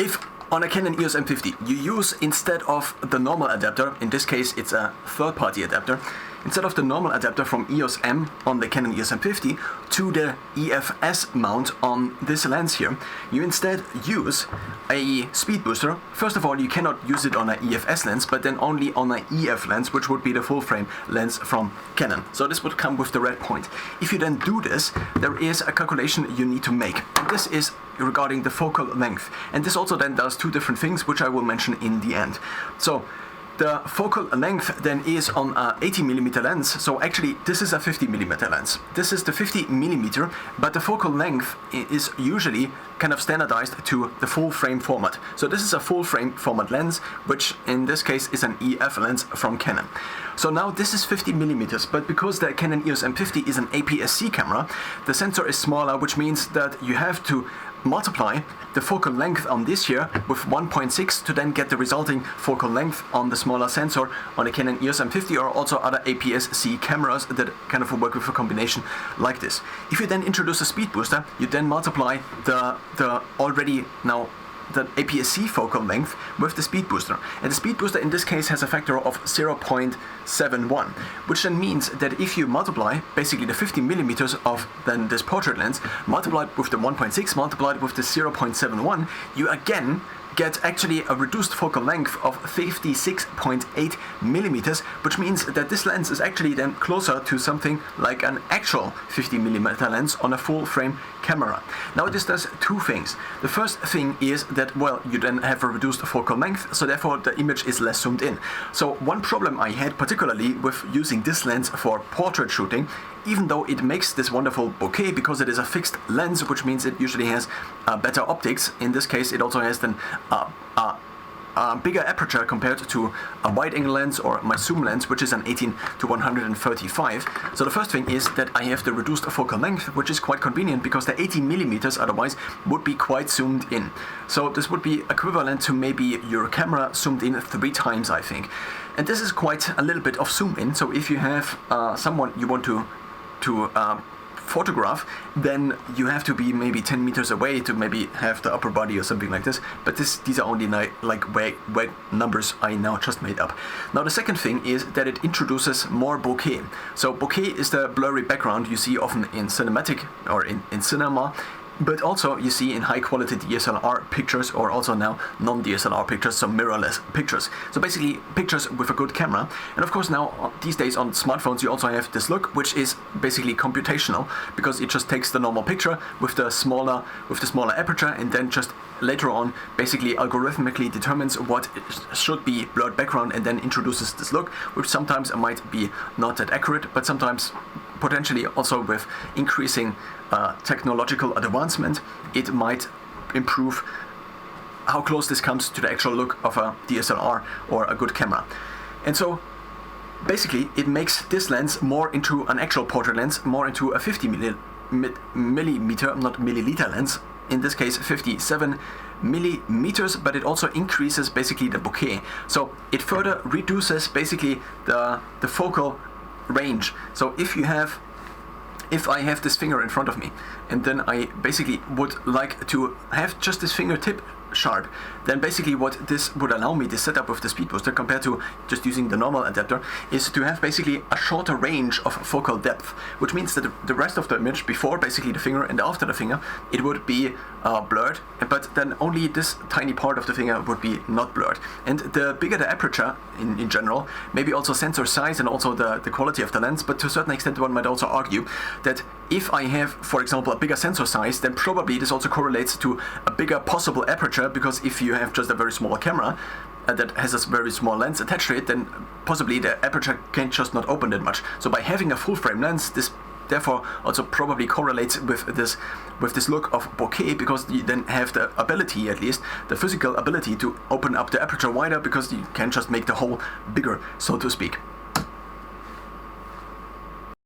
if on a Canon EOS M50 you use, instead of the normal adapter, in this case it's a third-party adapter, instead of the normal adapter from EOS M on the Canon EOS M50 to the EFS mount on this lens here, you instead use a speed booster. First of all, you cannot use it on an EFS lens, but then only on an EF lens, which would be the full frame lens from Canon. So this would come with the red point. If you then do this, there is a calculation you need to make. And this is regarding the focal length. And this also then does two different things, which I will mention in the end. So the focal length then is on a 80mm lens, so actually this is a 50mm lens. This is the 50mm, but the focal length is usually kind of standardized to the full frame format. So this is a full frame format lens, which in this case is an EF lens from Canon. So now this is 50mm, but because the Canon EOS M50 is an APS-C camera, the sensor is smaller, which means that you have to multiply the focal length on this here with 1.6 to then get the resulting focal length on the smaller sensor on the Canon EOS M50 or also other APS-C cameras that kind of work with a combination like this. If you then introduce a speed booster, you then multiply the already now the APS-C focal length with the speed booster. And the speed booster in this case has a factor of 0.71, which then means that if you multiply basically the 50mm of then this portrait lens, multiplied with the 1.6, multiplied with the 0.71, you again get actually a reduced focal length of 56.8mm, which means that this lens is actually then closer to something like an actual 50mm lens on a full frame camera. Now this does two things. The first thing is that, well, you then have a reduced focal length, so therefore the image is less zoomed in. So one problem I had particularly with using this lens for portrait shooting, even though it makes this wonderful bokeh because it is a fixed lens, which means it usually has better optics. In this case, it also has then a bigger aperture compared to a wide-angle lens or my zoom lens, which is an 18 to 135. So the first thing is that I have the reduced focal length, which is quite convenient because the 80mm otherwise would be quite zoomed in. So this would be equivalent to maybe your camera zoomed in 3 times, I think. And this is quite a little bit of zoom in. So if you have someone you want to photograph, then you have to be maybe 10 meters away to maybe have the upper body or something like this. But these are only like vague numbers I now just made up. Now the second thing is that it introduces more bokeh. So bokeh is the blurry background you see often in cinematic or in cinema, but also you see in high quality DSLR pictures or also now non-DSLR pictures, so mirrorless pictures. So basically pictures with a good camera. And of course now these days on smartphones you also have this look, which is basically computational because it just takes the normal picture with the smaller aperture and then just later on basically algorithmically determines what should be blurred background and then introduces this look, which sometimes might be not that accurate, but sometimes potentially also with increasing technological advancement, it might improve how close this comes to the actual look of a DSLR or a good camera. And so basically it makes this lens more into an actual portrait lens, more into a 50mm, not milliliter lens, in this case 57 millimeters, but it also increases basically the bokeh. So it further reduces basically the focal range. So if I have this finger in front of me and then I basically would like to have just this fingertip sharp, then basically what this would allow me, this setup with the speed booster compared to just using the normal adapter, is to have basically a shorter range of focal depth, which means that the rest of the image before basically the finger and after the finger, it would be blurred, but then only this tiny part of the finger would be not blurred. And the bigger the aperture in general, maybe also sensor size and also the quality of the lens, but to a certain extent one might also argue that if I have, for example, a bigger sensor size, then probably this also correlates to a bigger possible aperture, because if you have just a very small camera that has a very small lens attached to it, then possibly the aperture can just not open that much. So by having a full frame lens, this therefore also probably correlates with this look of bokeh, because you then have the ability, at least the physical ability, to open up the aperture wider, because you can just make the hole bigger, so to speak.